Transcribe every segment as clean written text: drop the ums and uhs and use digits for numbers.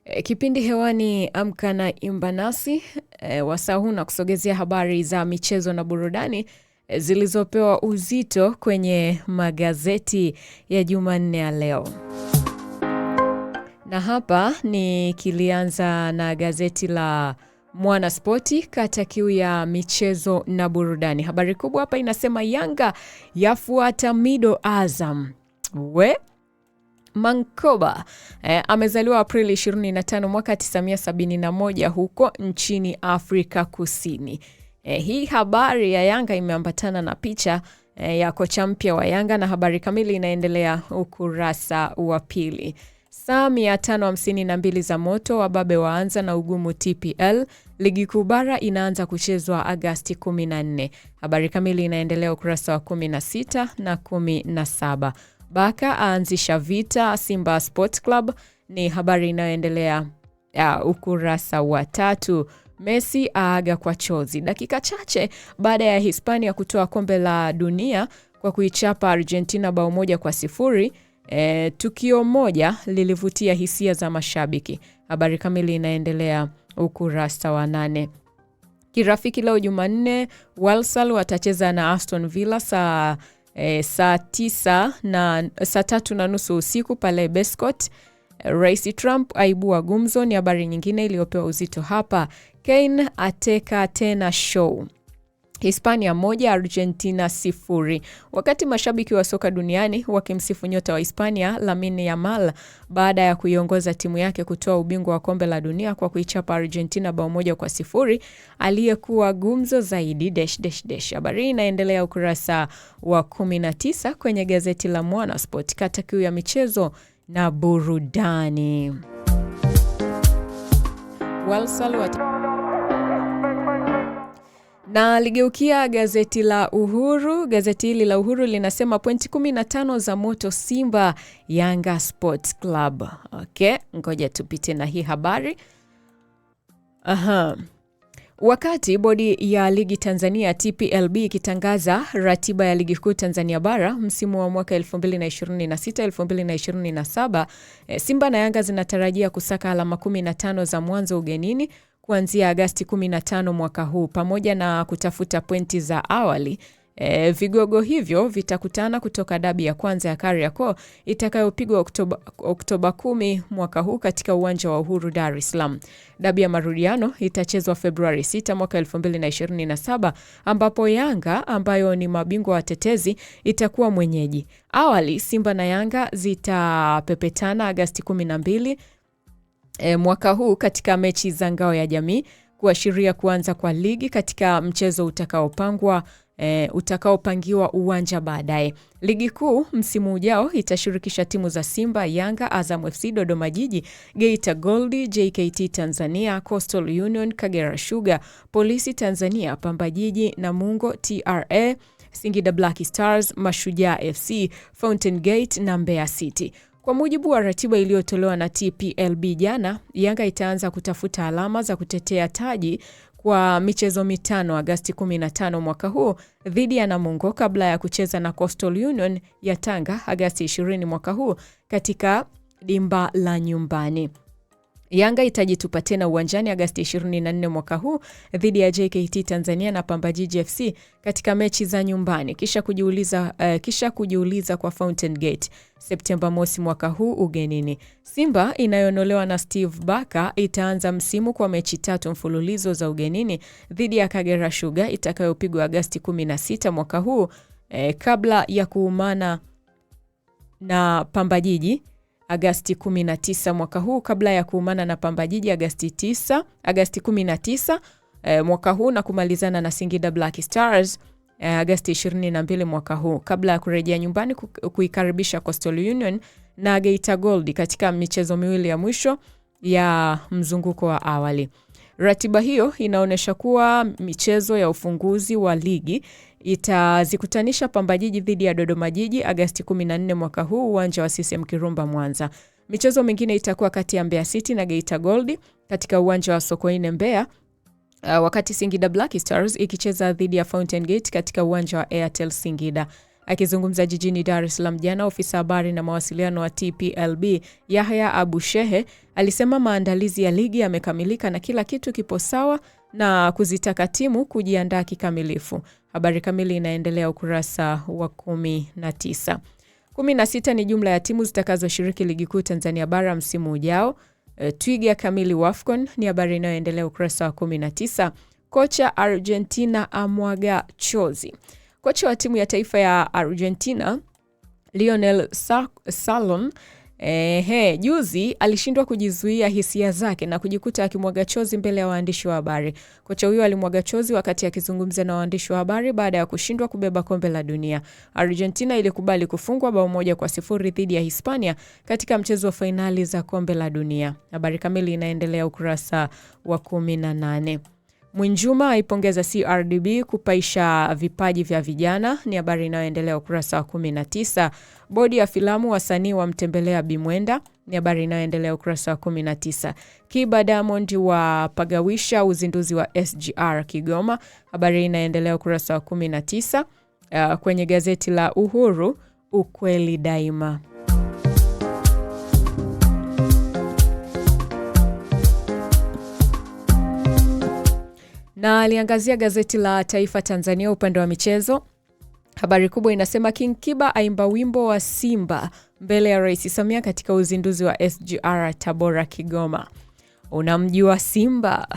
Kipindi hewani Amka na Imba Nasi, wasaa huu na kusogezea habari za michezo na burudani zilizopewa uzito kwenye magazeti ya Jumanne ya leo. Na hapa ni kilianza na gazeti la Mwana Spoti, kata kiu ya michezo na burudani. Habari kubwa hapa inasema Yanga yafuata Mido Azam. Mankoba amezaliwa Aprili 25 mwaka 1971 huko nchini Afrika Kusini. Hii habari ya Yanga imeambatana na picha ya kocha mpya wa Yanga, na habari kamili inaendelea ukurasa wa pili. Saa 552 za moto wababe waanza na ugumu TPL. Ligi kuu bara inaanza kuchezwa Agasti 14. Habari kamili inaendelea ukurasa wa 16 na 17. Baka aanzisha vita Simba Sports Club ni habari inayoendelea ukurasa wa 3. Messi aaga kwa chozi dakika chache baada ya Hispania kutoa kombe la dunia kwa kuichapa Argentina bao 1-0. Tukio moja lilivutia hisia za mashabiki. Habari kamili inaendelea ukurasa wa 8. Kirafiki leo Jumanne, Walsall watacheza na Aston Villa saa 3:30 usiku pale Bescott. Rais Trump aibua gumzo ni habari nyingine iliyopewa uzito hapa. Kane ateka tena show. Hispania 1 Argentina 0. Wakati mashabiki wa soka duniani wakimsifu nyota wa Hispania Lamine Yamal baada ya kuiongoza timu yake kutoa ubingwa wa kombe la dunia kwa kuichapa Argentina bao 1-0, aliyekuwa gumzo zaidi ... Habari inaendelea ukurasa wa 19 kwenye gazeti la Mwana Sport, kata kiu ya michezo na burudani. Na ligeukia gazeti la Uhuru. Gazeti hili la Uhuru linasema pointi 15 za moto Simba Yanga Sports Club. Ngoja tupite na hii habari. Wakati bodi ya ligi Tanzania TPLB ikitangaza ratiba ya ligi kuu Tanzania bara msimu wa mwaka 2026-2027, Simba na Yanga zinatarajia kusaka alama 15 za mwanzo ugenini kuanzia Agasti 15 mwaka huu, pamoja na kutafuta pointi za awali. Vigogo hivyo vitakutana kutoka dabi ya kwanza ya Kariakoo itakayopigwa Oktoba 10 mwaka huu katika uwanja wa Uhuru, Dar es Salaam. Dabi ya marudiano itachezwa Februari 6 mwaka 2027, ambapo Yanga ambayo ni mabingwa watetezi itakuwa mwenyeji. Awali Simba na Yanga zitapepetana Agasti 12 mwaka huu katika mechi za ngao ya jamii kuashiria kuanza kwa ligi katika mchezo utakaopangiwa uwanja baadaye. Ligi kuu msimu ujao itashirikisha timu za Simba, Yanga, Azam FC, Dodoma Jiji, Geita Gold, JKT Tanzania, Coastal Union, Kagera Sugar, Polisi Tanzania, Pamba Jiji, Namungo, TRA, Singida Black Stars, Mashujaa FC, Fountain Gate na Mbeya City. Kwa mujibu wa ratiba iliyotolewa na TPLB jana, Yanga itaanza kutafuta alama za kutetea taji kwa michezo mitano Agasti 15 mwaka huu dhidi ya Namungo, kabla ya kucheza na Coastal Union ya Tanga Agasti 20 mwaka huu katika dimba la nyumbani. Yanga itajitupa tena uwanjani Agasti 24 mwaka huu dhidi ya JKT Tanzania na Pamba Jiji FC katika mechi za nyumbani, kisha kujiuliza kwa Fountain Gate Septemba mosi mwaka huu ugenini. Simba inayonolewa na Steve Baka itaanza msimu kwa mechi 3 mfululizo za ugenini dhidi ya Kagera Sugar itakayopigwa Agasti 16 mwaka huu kabla ya kuumana na Pamba Jiji Agasti 19 mwaka huu kabla ya kuumana na Pamba Jiji Agasti 19 mwaka huu na kumalizana na Singida Black Stars Agasti 22 mwaka huu kabla ya kurejea nyumbani kuikaribisha Coastal Union na Geita Gold katika michezo miwili ya mwisho ya mzunguko wa awali. Ratiba hiyo inaonyesha kuwa michezo ya ufunguzi wa ligi itazikutanisha Pamba Jiji dhidi ya Dodoma Jiji Agasti 14 mwaka huu uwanja wa CCM Kirumba Mwanza. Michezo mingine itakuwa kati ya Mbeya City na Geita Gold katika uwanja wa Sokoine Mbeya, wakati Singida Black Stars ikicheza dhidi ya Fountain Gate katika uwanja wa Airtel Singida. Akizungumza jijini Dar es Salaam jana, ofisa habari na mawasiliano wa TPLB Yahya Abu Shehe alisema maandalizi ya ligi yamekamilika na kila kitu kipo sawa na kuzitaka timu kujiandaa kikamilifu. Habari kamili inaendelea ukurasa wa 19. 16 ni jumla ya timu zitakazoshiriki ligi kuu Tanzania bara msimu ujao. Twiga kamili WAFCON ni habari inayoendelea ukurasa wa 19. Kocha Argentina amwaga chozi. Kocha wa timu ya taifa ya Argentina Lionel Scaloni juzi alishindwa kujizuia hisia zake na kujikuta akimwaga chozi mbele ya waandishi wa habari. Kocha huyo alimwaga chozi wakati akizungumza na waandishi wa habari baada ya kushindwa kubeba kombe la dunia. Argentina ilikubali kufungwa 1-0 dhidi ya Hispania katika mchezo wa fainali za kombe la dunia. Habari kamili inaendelea ukurasa wa 18. Mwinjuma aipongeza CRDB kupaisha vipaji vya vijana ni habari inayoendelea ukurasa wa 19. Bodi ya filamu wasanii wamtembelea Bimwenda ni habari inayoendelea ukurasa wa 19. Kiba Diamond wapagawisha uzinduzi wa SGR Kigoma, habari inaendelea ukurasa wa 19. Kwenye gazeti la Uhuru, ukweli daima. Na aliangazia gazeti la Taifa Tanzania upande wa michezo. Habari kubwa inasema King Kiba aimba wimbo wa Simba mbele ya Rais Samia katika uzinduzi wa SGR Tabora Kigoma. Unamjua Simba?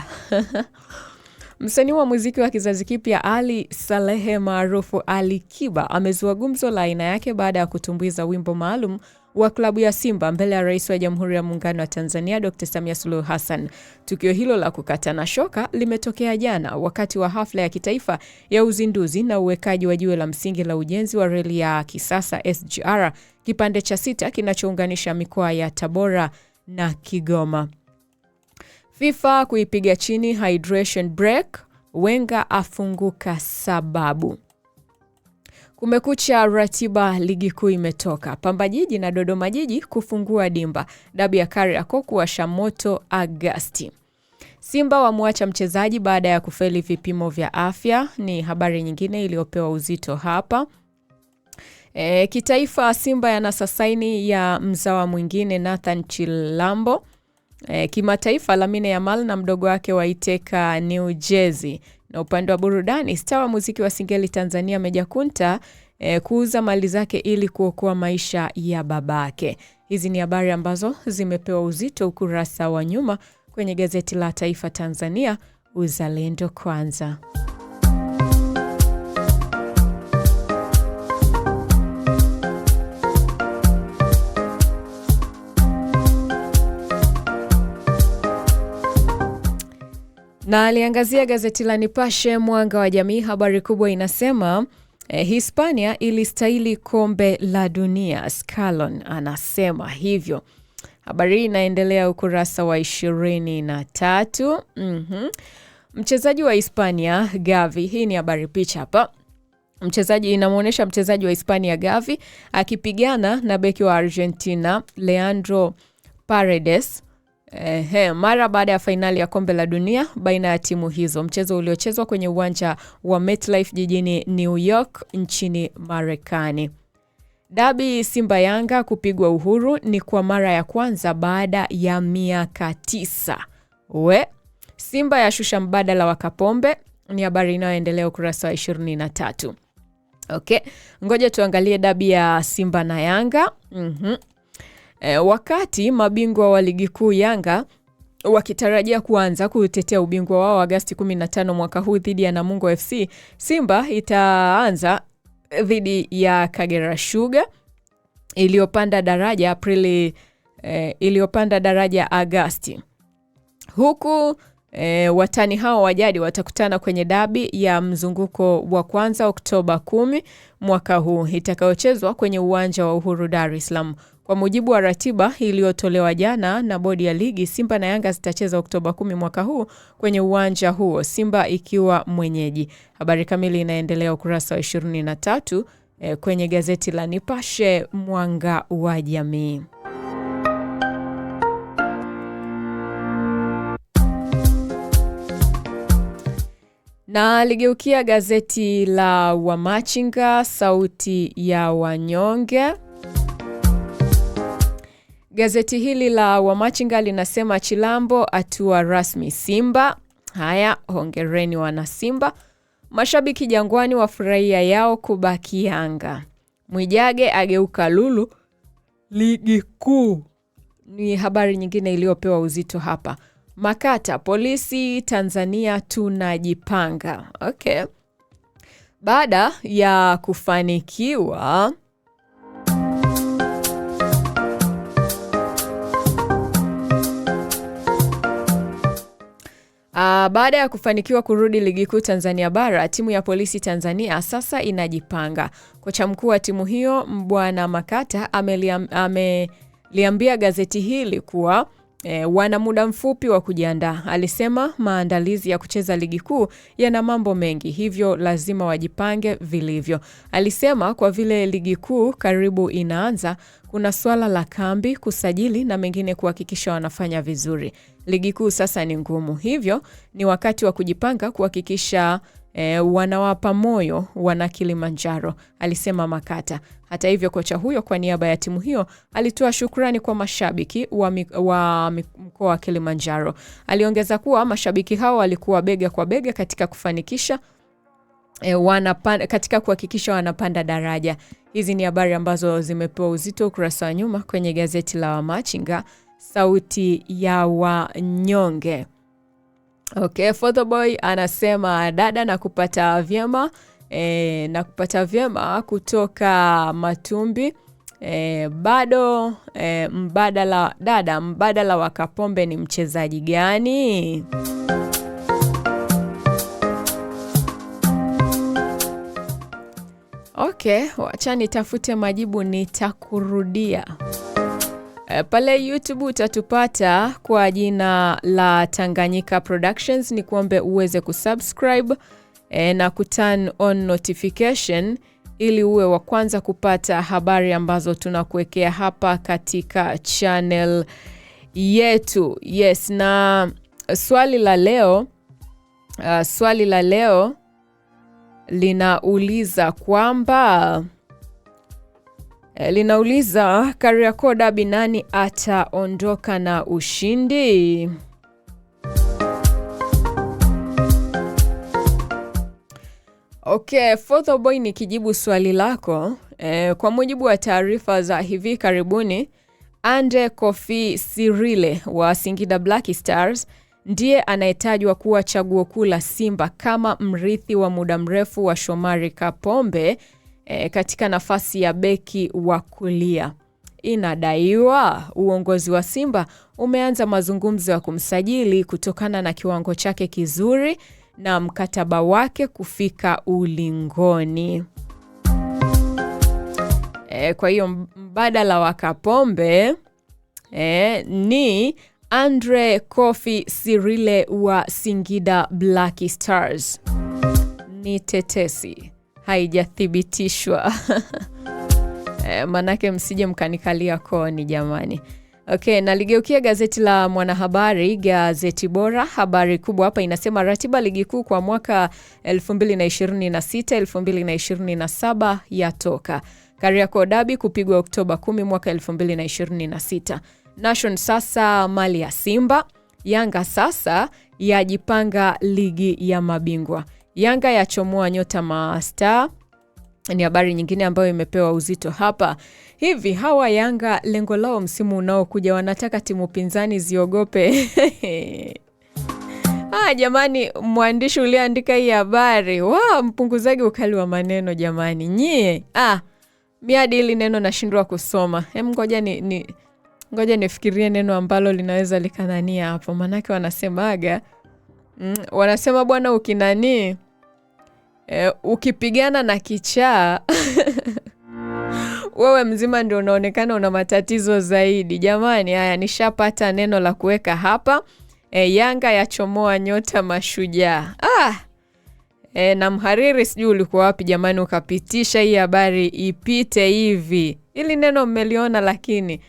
Msanii wa muziki wa kizazi kipya Ali Salehe maarufu Ali Kiba amezua gumzo la aina yake baada ya kutumbuiza wimbo maalum wa klabu ya Simba mbele ya Rais wa Jamhuri ya Muungano wa Tanzania Dr. Samia Suluhu Hassan. Tukio hilo la kukatana shoka limetokea jana wakati wa hafla ya kitaifa ya uzinduzi na uwekaji wa jiwe la msingi la ujenzi wa reli ya kisasa SGR kipande cha 6 kinachounganisha mikoa ya Tabora na Kigoma. FIFA kuipiga chini hydration break, Wenger afunguka sababu. Kumekucha, ratiba ligi kuu imetoka. Pamba Jiji na Dodoma Jiji kufungua dimba. Dabi ya Kariakoo kuwasha moto Agosti. Simba wamwacha mchezaji baada ya kufeli vipimo vya afya ni habari nyingine iliyopewa uzito hapa. Kitaifa Simba yanasa saini ya mzawa mwingine Nathan Chilambo. Kimataifa Lamine Yamal na mdogo wake waiteka New Jersey. Na upande wa burudani, star wa muziki wa Singeli Tanzania Meja Kunta kuuza mali zake ili kuokoa maisha ya babake. Hizi ni habari ambazo zimepewa uzito ukurasa wa nyuma kwenye gazeti la Taifa Tanzania, Uzalendo Kwanza. Na aliangazia gazeti la Nipashe Mwanga wa Jamii, habari kubwa inasema Hispania ilistahili kombe la dunia, Scaloni anasema hivyo. Habari inaendelea ukurasa wa 23. Mchezaji wa Hispania Gavi, hii ni habari picha hapa. Inamuonesha mchezaji wa Hispania Gavi akipigana na beki wa Argentina Leandro Paredes mara baada ya fainali ya kombe la dunia baina ya timu hizo. Mchezo uliochezwa kwenye uwanja wa MetLife jijini New York nchini Marekani. Dabi Simba Yanga kupigwa Uhuru ni kwa mara ya kwanza baada ya miaka 9. Simba yashusha mbadala wa Kapombe ni habari inayoendelea ukurasa wa 23. Ngoja tuangalie dabi ya Simba na Yanga. Wakati mabingwa wa ligi kuu Yanga wakitarajia kuanza kutetea ubingwa wao Agosti 15 mwaka huu dhidi ya Namungo FC, Simba itaanza dhidi ya Kagera Sugar iliyopanda daraja Agosti. Huku watani hao wajadi watakutana kwenye dabi ya mzunguko wa kwanza Oktoba 10 mwaka huu itakayochezwa kwenye uwanja wa Uhuru Dar es Salaam. Kwa mujibu wa ratiba iliyotolewa jana na bodi ya ligi, Simba na Yanga zitacheza Oktoba 10 mwaka huu kwenye uwanja huo, Simba ikiwa mwenyeji. Habari kamili inaendelea ukurasa wa 23 kwenye gazeti la Nipashe Mwanga wa Jamii. Na ligeukia gazeti la Wamachinga, sauti ya wanyonge. Gazeti hili la Wamachinga linasema Chilambo atua rasmi Simba. Haya, hongereni wana Simba. Mashabiki Jangwani wafurahia yao kubaki Yanga. Mwijage ageuka lulu ligi kuu. Ni habari nyingine iliyopewa uzito hapa. Makata, polisi Tanzania tunajipanga. Okay. Baada ya kufanikiwa kurudi ligi kuu Tanzania bara, timu ya polisi Tanzania sasa inajipanga. Kocha mkuu wa timu hiyo Mbwana Makata ameliambia gazeti hili kuwa wana muda mfupi wa kujiandaa. Alisema maandalizi ya kucheza ligi kuu yana mambo mengi, hivyo lazima wajipange vilivyo. Alisema kwa vile ligi kuu karibu inaanza, kuna swala la kambi, kusajili na mengine kuhakikisha wanafanya vizuri. Ligi kuu sasa ni ngumu, hivyo ni wakati wa kujipanga kuhakikisha wanawapa moyo wana Kilimanjaro, alisema Makata. Hata hivyo kocha huyo kwa niaba ya timu hiyo alitoa shukrani kwa mashabiki wa mkoa wa Kilimanjaro. Aliongeza kuwa mashabiki hao walikuwa bega kwa bega katika kufanikisha katika kuhakikisha wanapanda daraja. Hizi ni habari ambazo zimepewa uzito ukurasa wa nyuma kwenye gazeti la Wamachinga, sauti ya wanyonge. Okay, Photoboy anasema dada na kupata vyema kutoka Matumbi. Bado mbadala wa Kapombe ni mchezaji gani? Okay, wacha nitafute majibu, nitakurudia. Pale YouTube utatupata kwa jina la Tanganyika Productions. Ni kuombe uweze kusubscribe na kuturn on notification ili uwe wa kwanza kupata habari ambazo tunakuwekea hapa katika channel yetu. Yes, na swali la leo linauliza kwamba Kariakoo Derby nani ataondoka na ushindi? Okay, Photoboy nikijibu swali lako, kwa mujibu wa taarifa za hivi karibuni, Andre Kofi Sirile wa Singida Black Stars ndiye anayetajwa kuwa chaguo kuu la Simba kama mrithi wa muda mrefu wa Shomari Kapombe katika nafasi ya beki wa kulia. Inadaiwa uongozi wa Simba umeanza mazungumzo ya kumsajili kutokana na kiwango chake kizuri na mkataba wake kufika ulingoni. Kwa hiyo mbadala wa Kapombe ni Andre Kofi Sirile wa Singida Black Stars. Ni tetesi, haijathibitishwa. Manake msije mkanikalia koni jamani. Okay, na ligeukia gazeti la Mwanahabari, gazeti bora. Habari kubwa hapa inasema ratiba ligi kuu kwa mwaka 2026-2027 yatoka. Kariakoo Derby kupigwa Oktoba 10 mwaka 2026. Nation sasa mali ya Simba. Yanga sasa yajipanga ligi ya mabingwa. Yanga yachomoa nyota mastaa. Ni habari nyingine ambayo imepewa uzito hapa. Hivi hawa Yanga lengo lao msimu unaokuja, wanataka timu pinzani ziogope. Jamani, mwandishi uliandika hii habari, mpunguzaji ukali wa maneno jamani. Nyie, miadi hili neno nashindwa kusoma. Ngoja nifikirie neno ambalo linaweza likanania hapo. Manake wanasema bwana ukinani ukipigana na kichaa wewe mzima ndio unaonekana una matatizo zaidi. Jamani, haya nishapata neno la kuweka hapa. Yanga yachomoa nyota mashujaa. Na mhariri sijui ulikuwa wapi jamani ukapitisha hii habari ipite hivi. Ili neno mmeliona, lakini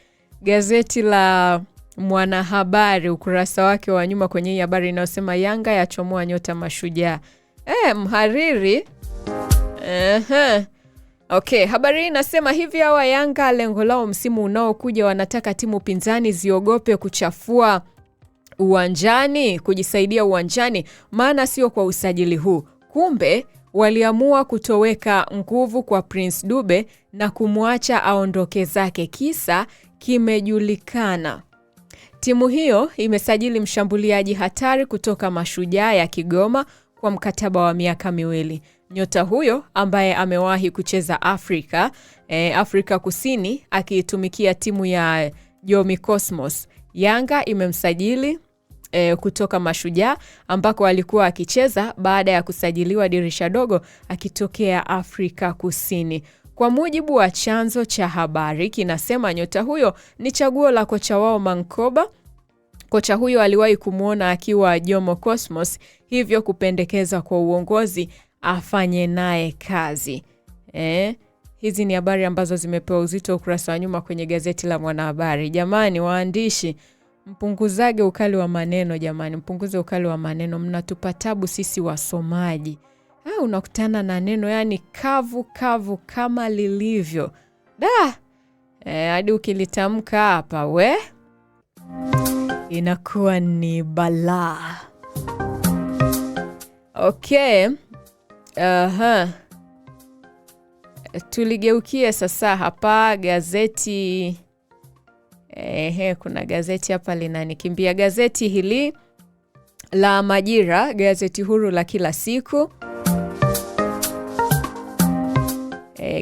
gazeti la Mwanahabari ukurasa wake wa nyuma kwenye hii habari inayosema Yanga yachomoa nyota mashujaa. Mhariri. Okay, habari hii inasema hivi: hawa Yanga lengo lao msimu unaokuja wanataka timu pinzani ziogope kuchafua uwanjani, kujisaidia uwanjani, maana sio kwa usajili huu. Kumbe waliamua kutoweka nguvu kwa Prince Dube na kumwacha aondoke zake, kisa kimejulikana. Timu hiyo imesajili mshambuliaji hatari kutoka Mashujaa ya Kigoma kwa mkataba wa miaka 2. Nyota huyo ambaye amewahi kucheza Afrika Kusini akiitumikia timu ya Yomi Cosmos. Yanga imemsajili kutoka Mashujaa ambako alikuwa akicheza baada ya kusajiliwa dirisha dogo akitokea Afrika Kusini. Kwa mujibu wa chanzo cha habari kinasema nyota huyo ni chaguo la kocha wao Mankoba. Kocha huyo aliwahi kumuona akiwa Yomi Cosmos, hivyo kupendekeza kwa uongozi afanye naye kazi. Hizi ni habari ambazo zimepewa uzito ukurasa wa nyuma kwenye gazeti la Mwanahabari. Jamani waandishi, mpunguzage ukali wa maneno jamani, mpunguze ukali wa maneno, mnatupa tabu sisi wasomaji. Unakutana na neno yani kavu kama lilivyo. Hadi ukilitamka hapa inakuwa ni balaa. Okay. Tuligeukie sasa hapa gazeti. Kuna gazeti hapa linanikimbia. Gazeti hili la Majira, gazeti huru la kila siku.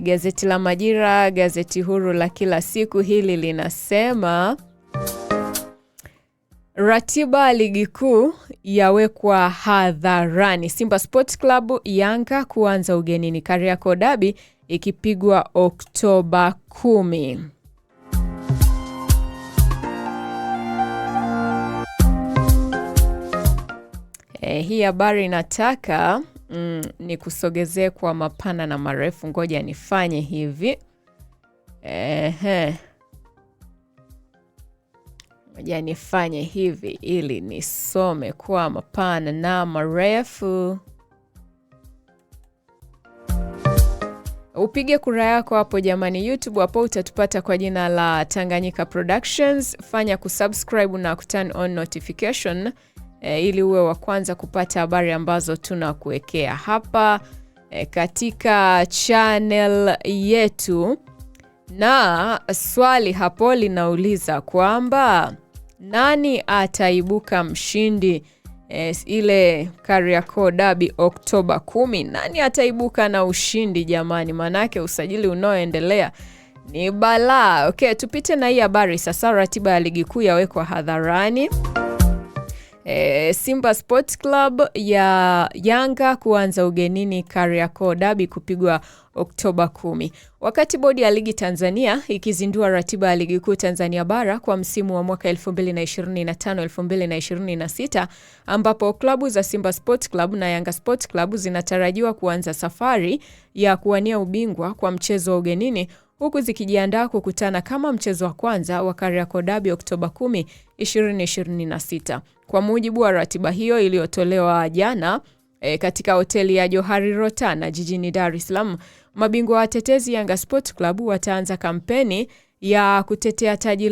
Gazeti la Majira, gazeti huru la kila siku, hili linasema ratiba ligi kuu yawekwa hadharani. Simba Sports Club Yanga kuanza ugenini. Kariakoo Derby ikipigwa Oktoba 10. Hii habari nataka ni kusogezee kwa mapana na marefu. Ngoja nifanye hivi. Ngoja nifanye hivi ili nisome kwa mapana na marefu. Upige kura yako hapo jamani. YouTube hapo utatupata kwa jina la Tanganyika Productions. Fanya kusubscribe na kuturn on notification ili uwe wa kwanza kupata habari ambazo tunakuwekea hapa katika channel yetu. Na swali hapo linauliza kwamba nani ataibuka mshindi ile Kariakoo Derby Oktoba 10? Nani ataibuka na ushindi jamani? Manake usajili unaoendelea ni balaa. Okay, tupite na hii habari sasa. Ratiba ya ligi kuu yawekwa hadharani. Simba Sports Club ya Yanga kuanza ugenini. Kariakoo Derby kupigwa Oktoba 10. Wakati bodi ya ligi Tanzania ikizindua ratiba ya ligi kuu Tanzania bara kwa msimu wa mwaka 2025-2026 ambapo klabu za Simba Sports Club na Yanga Sports Club zinatarajiwa kuanza safari ya kuwania ubingwa kwa mchezo wa ugenini, huku zikijiandaa kukutana kama mchezo wa kwanza wa Kariakoo Derby Oktoba 10, 2026. Kwa mujibu wa ratiba hiyo iliyotolewa jana katika hoteli ya Johari Rotana jijini Dar es Salaam, mabingwa watetezi Yanga Sports Club wataanza kampeni ya kutetea taji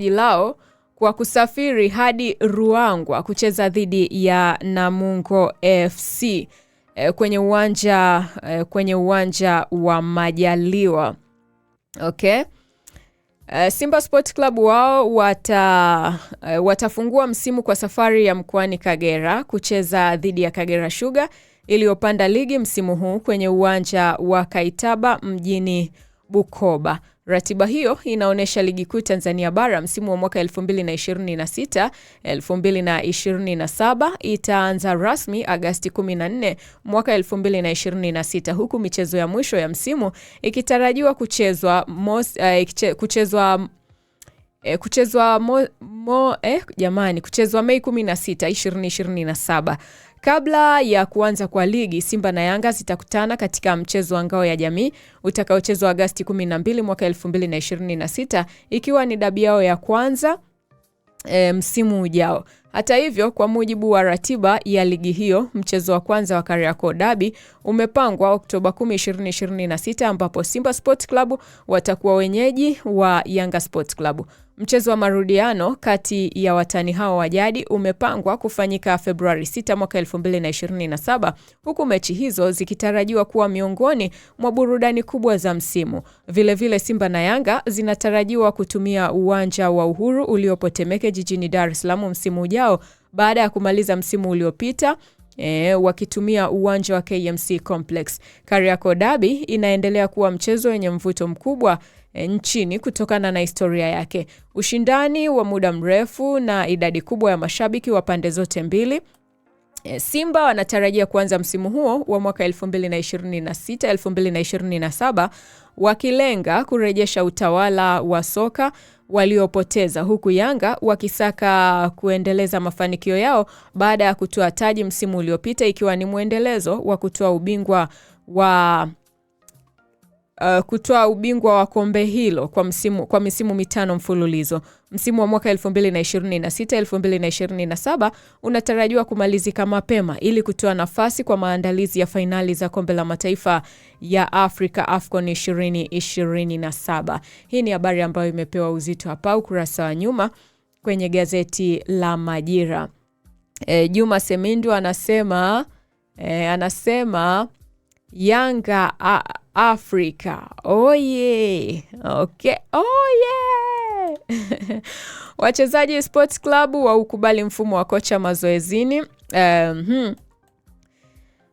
lao kwa kusafiri hadi Ruangwa kucheza dhidi ya Namungo FC kwenye uwanja wa Majaliwa. Okay. Simba Sports Club wao watafungua msimu kwa safari ya mkoani Kagera kucheza dhidi ya Kagera Sugar iliyopanda ligi msimu huu kwenye uwanja wa Kaitaba mjini Bukoba. Ratiba hiyo inaonyesha ligi kuu Tanzania bara msimu wa mwaka 2026-2027 itaanza rasmi Agosti 14 mwaka 2026, huku michezo ya mwisho ya msimu ikitarajiwa kuchezwa Mei 16, 2027 Kabla ya kuanza kwa ligi, Simba na Yanga zitakutana katika mchezo wa ngao ya jamii utakaochezwa Agosti 12 mwaka 2026, ikiwa ni dabi yao ya kwanza msimu ujao. Hata hivyo, kwa mujibu wa ratiba ya ligi hiyo, mchezo wa kwanza wa Kariakoo Derby umepangwa Oktoba 10, 2026, ambapo Simba Sports Club watakuwa wenyeji wa Yanga Sports Club. Mchezo wa marudiano kati ya watani hao wa jadi umepangwa kufanyika Februari 6 mwaka 2027, huku mechi hizo zikitarajiwa kuwa miongoni mwa burudani kubwa za msimu. Vile Simba na Yanga zinatarajiwa kutumia uwanja wa Uhuru uliopo Temeke jijini Dar es Salaam msimu ujao, baada ya kumaliza msimu uliopita wakitumia uwanja wa KMC Complex. Kariakoo Derby inaendelea kuwa mchezo wenye mvuto mkubwa nchini kutokana na historia yake, ushindani wa muda mrefu na idadi kubwa ya mashabiki wa pande zote mbili. Simba wanatarajia kuanza msimu huo wa mwaka 2026-2027 wakilenga kurejesha utawala wa soka waliopoteza, huku Yanga wakisaka kuendeleza mafanikio yao baada ya kutoa taji msimu uliopita, ikiwa ni muendelezo wa kutoa ubingwa wa kombe hilo kwa misimu mitano mfululizo. Msimu wa mwaka 2026-2027 unatarajiwa kumalizika mapema ili kutoa nafasi kwa maandalizi ya fainali za kombe la mataifa ya Afrika AFCON 2027. Hii ni habari ambayo imepewa uzito hapa ukurasa wa nyuma kwenye gazeti la Majira. Juma Semindu anasema Yanga Afrika. Oh yeah. Okay. Oh yeah. Wachezaji Sports Club wa ukubali mfumo wa kocha mazoezini.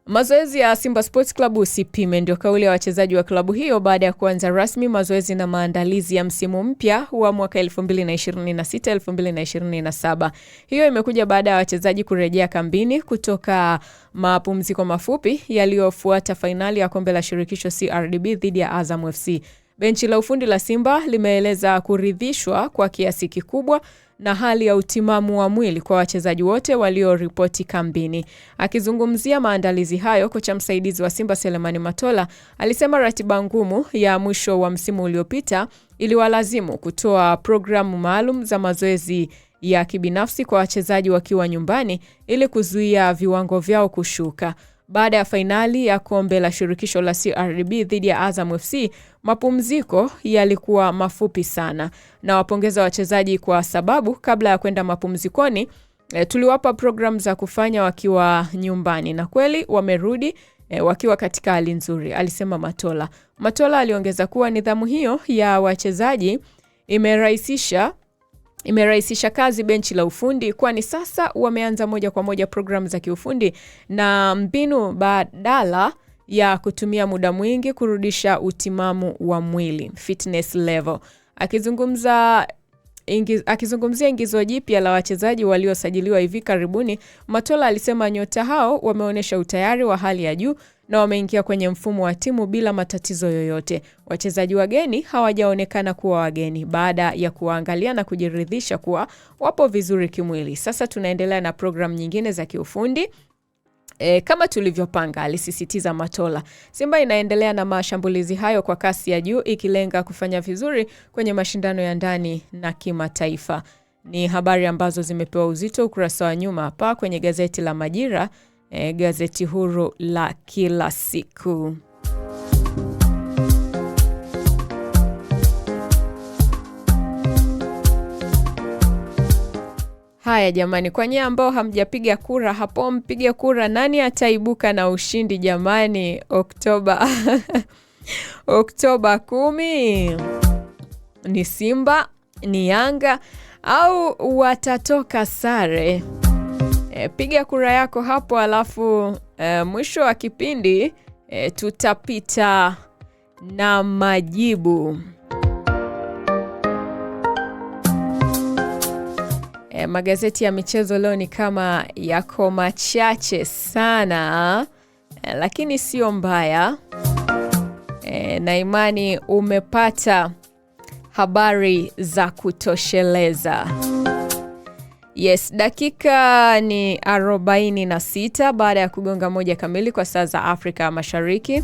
Mazoezi ya Simba Sports Club usipime, ndio kauli ya wachezaji wa klabu hiyo baada ya kuanza rasmi mazoezi na maandalizi ya msimu mpya wa mwaka 2026-2027. Hiyo imekuja baada ya wachezaji kurejea kambini kutoka mapumziko mafupi yaliyofuata fainali ya kombe la shirikisho CRDB dhidi ya Azam FC. Benchi la ufundi la Simba limeeleza kuridhishwa kwa kiasi kikubwa na hali ya utimamu wa mwili kwa wachezaji wote walioripoti kambini. Akizungumzia maandalizi hayo, kocha msaidizi wa Simba Selemani Matola alisema ratiba ngumu ya mwisho wa msimu uliopita iliwalazimu kutoa programu maalum za mazoezi ya kibinafsi kwa wachezaji wakiwa nyumbani ili kuzuia viwango vyao kushuka. Baada ya fainali ya kombe la shirikisho la CRDB dhidi ya Azam FC, mapumziko yalikuwa mafupi sana. Na wapongeza wachezaji kwa sababu kabla ya kwenda mapumzikoni, tuliwapa program za kufanya wakiwa nyumbani na kweli wamerudi wakiwa katika hali nzuri, alisema Matola. Matola aliongeza kuwa nidhamu hiyo ya wachezaji imerahisisha kazi benchi la ufundi, kwani sasa wameanza moja kwa moja programu za kiufundi na mbinu badala ya kutumia muda mwingi kurudisha utimamu wa mwili, fitness level. Akizungumzia ingizo jipya la wachezaji waliosajiliwa hivi karibuni, Matola alisema nyota hao wameonyesha utayari wa hali ya juu na wameingia kwenye mfumo wa timu bila matatizo yoyote. Wachezaji wageni hawajaonekana kuwa wageni baada ya kuangalia na kujiridhisha kuwa wapo vizuri kimwili. Sasa tunaendelea na program nyingine za kiufundi kama tulivyopanga, alisisitiza Matola. Simba inaendelea na mashambulizi hayo kwa kasi ya juu ikilenga kufanya vizuri kwenye mashindano ya ndani na kimataifa. Ni habari ambazo zimepewa uzito ukurasa wa nyuma hapa kwenye gazeti la Majira, gazeti huru la kila siku. Haya jamani, kwa nyie ambao hamjapiga kura hapo, mpige kura. Nani ataibuka na ushindi jamani Oktoba Oktoba 10? Ni Simba, ni Yanga au watatoka sare? Piga kura yako hapo, alafu mwisho wa kipindi tutapita na majibu. Magazeti ya michezo leo ni kama yako machache sana, lakini sio mbaya. Na imani umepata habari za kutosheleza. Yes, dakika ni 46 baada ya kugonga 1 kamili kwa saa za Afrika Mashariki.